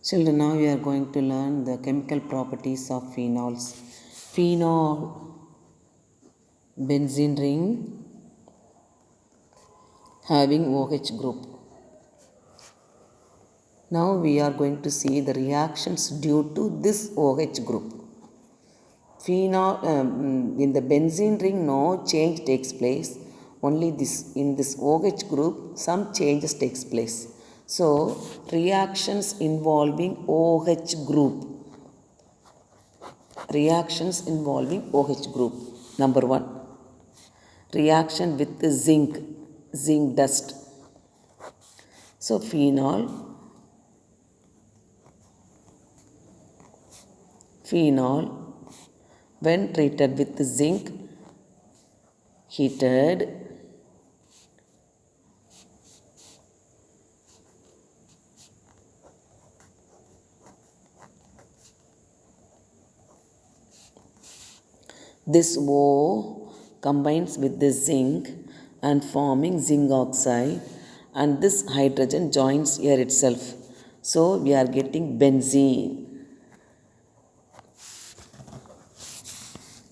Children, now we are going to learn the chemical properties of phenols. Phenol, benzene ring having OH group. Now we are going to see the reactions due to this OH group. Phenol, in the benzene ring, no change takes place. Only in this OH group, some changes takes place. So, reactions involving OH group. Reactions involving OH group. Number 1. Reaction with zinc dust. So, phenol when treated with zinc, heated, this O combines with the zinc and forming zinc oxide, and this hydrogen joins here itself. So we are getting benzene.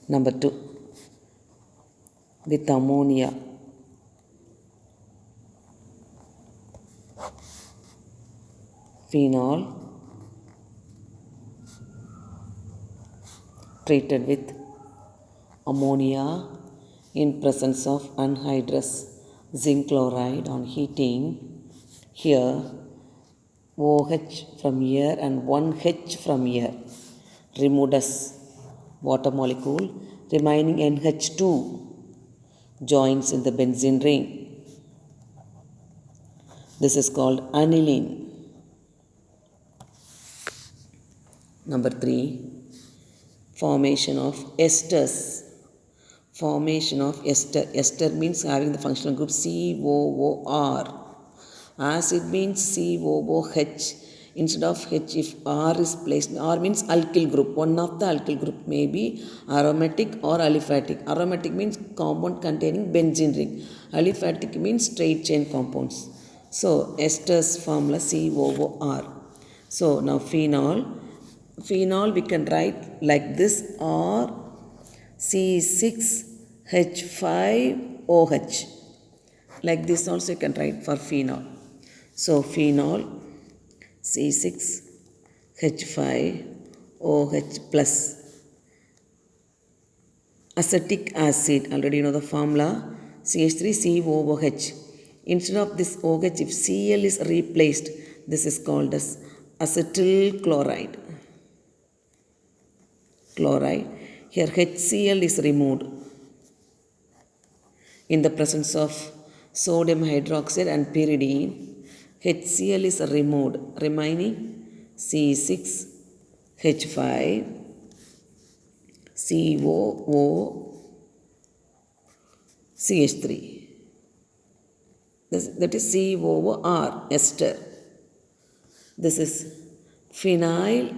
Number 2, with ammonia. Phenol treated with ammonia in presence of anhydrous zinc chloride on heating. Here OH from here and 1H from here removed as water molecule, remaining NH2 joins in the benzene ring. This is called aniline. Number 3, formation of esters. Formation of ester. Ester means having the functional group COOR. Acid means COOH. Instead of H, if R is placed, R means alkyl group. One of the alkyl group may be aromatic or aliphatic. Aromatic means compound containing benzene ring. Aliphatic means straight chain compounds. So, esters formula COOR. So, now phenol we can write like this, or C6H5OH. Like this also you can write for phenol. So, phenol C6H5OH plus. Acetic acid, already you know the formula, CH3COOH. Instead of this OH, if Cl is replaced, this is called as acetyl chloride. Here HCl is removed in the presence of sodium hydroxide and pyridine. HCl is removed, remaining C6H5COOCH3. That is COOR, ester. This is phenyl,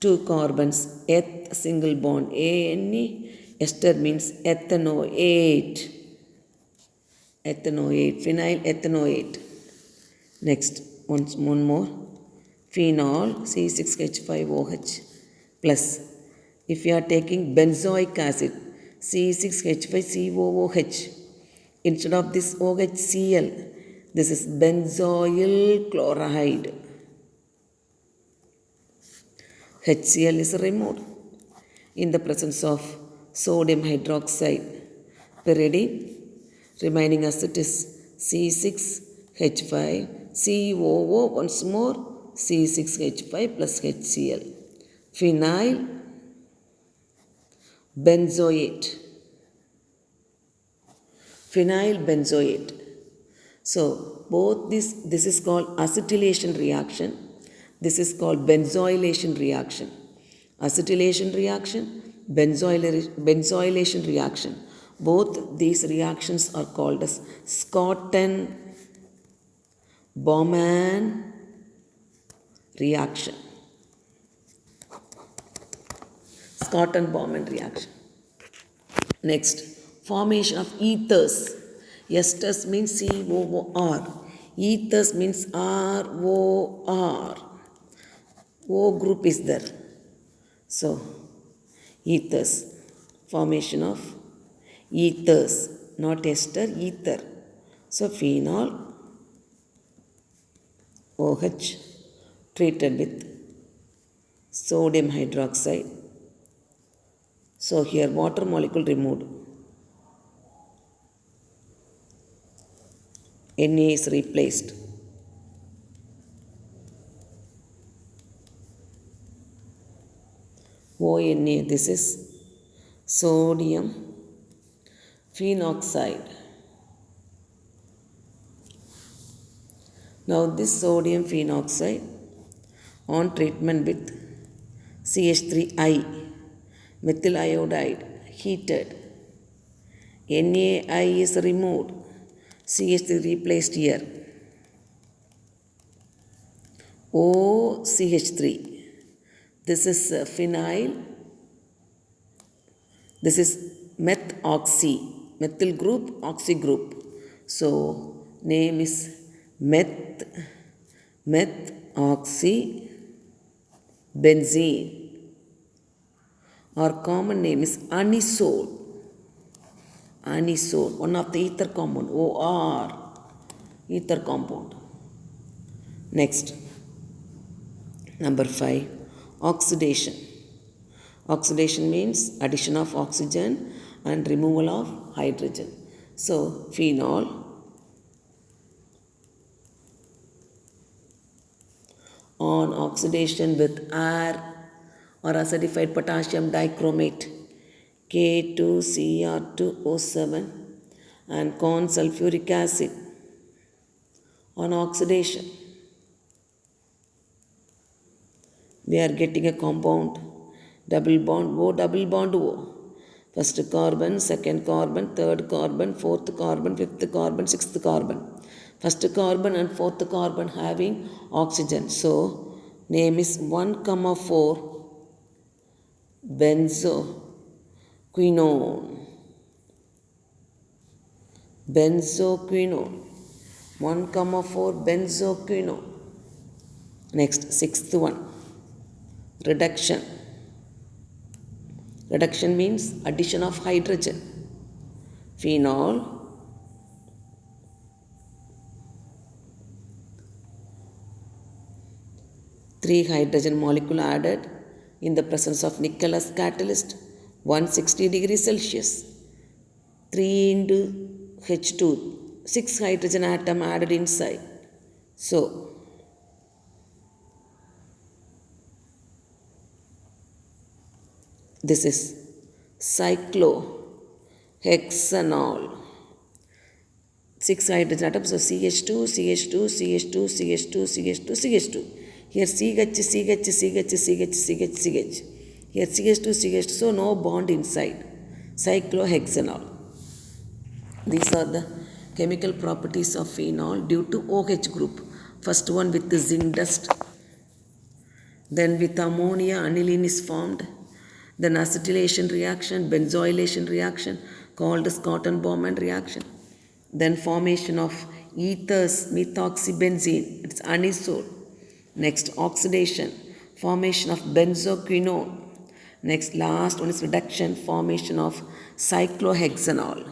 2 carbons, eth single bond, ANE, ester means ethanoate. Phenyl ethanoate. Next, one more, phenol C6H5OH plus. If you are taking benzoic acid, C6H5COOH, instead of this OHCl, this is benzoyl chloride. HCl is removed in the presence of sodium hydroxide, pyridine. Remaining acid is C6H5COO, once more C6H5 plus HCl. Phenyl benzoate. So, both this is called acetylation reaction. This is called benzoylation reaction. Acetylation reaction, benzoylation reaction. Both these reactions are called as Schotten-Baumann reaction. Next, formation of ethers. Esters means COOR. Ethers means ROR. O group is there. So, ethers. Formation of ethers, not ester, ether. So, phenol OH treated with sodium hydroxide. So, here water molecule removed. Na is replaced. ONA, this is sodium phenoxide. Now this sodium phenoxide on treatment with CH3I, methyl iodide, heated. NaI is removed, CH3 replaced here. OCH3. This is phenyl. This is methoxy, methyl group, oxy group. So name is methoxy benzene. Our common name is anisole. Anisole, one of the ether compound, OR, ether compound. Next, number 5, oxidation. Oxidation means addition of oxygen and removal of hydrogen. So, phenol on oxidation with air or acidified potassium dichromate K2Cr2O7 and corn sulfuric acid on oxidation. We are getting a compound double bond O, double bond O. First carbon, second carbon, third carbon, fourth carbon, fifth carbon, sixth carbon. First carbon and fourth carbon having oxygen. So, name is 1,4 benzoquinone. Benzoquinone. 1,4 benzoquinone. Next, sixth one. Reduction. Reduction means addition of hydrogen. Phenol. Three hydrogen molecule added in the presence of nickel as catalyst, 160 degrees Celsius. 3 into H2, 6 hydrogen atom added inside. So, this is cyclohexanol. 6 hydrogen atoms, so CH2, CH2, CH2, CH2, CH2, CH2. Here CH, CH, CH, CH, CH, CH. Here CH2, CH2, so no bond inside. Cyclohexanol. These are the chemical properties of phenol due to OH group. First one with the zinc dust. Then with ammonia, aniline is formed. Then acetylation reaction, benzoylation reaction called as cotton bond reaction. Then formation of ethers, methoxybenzene, it's anisole. Next, oxidation, formation of benzoquinone. Next, last one is reduction, formation of cyclohexanol.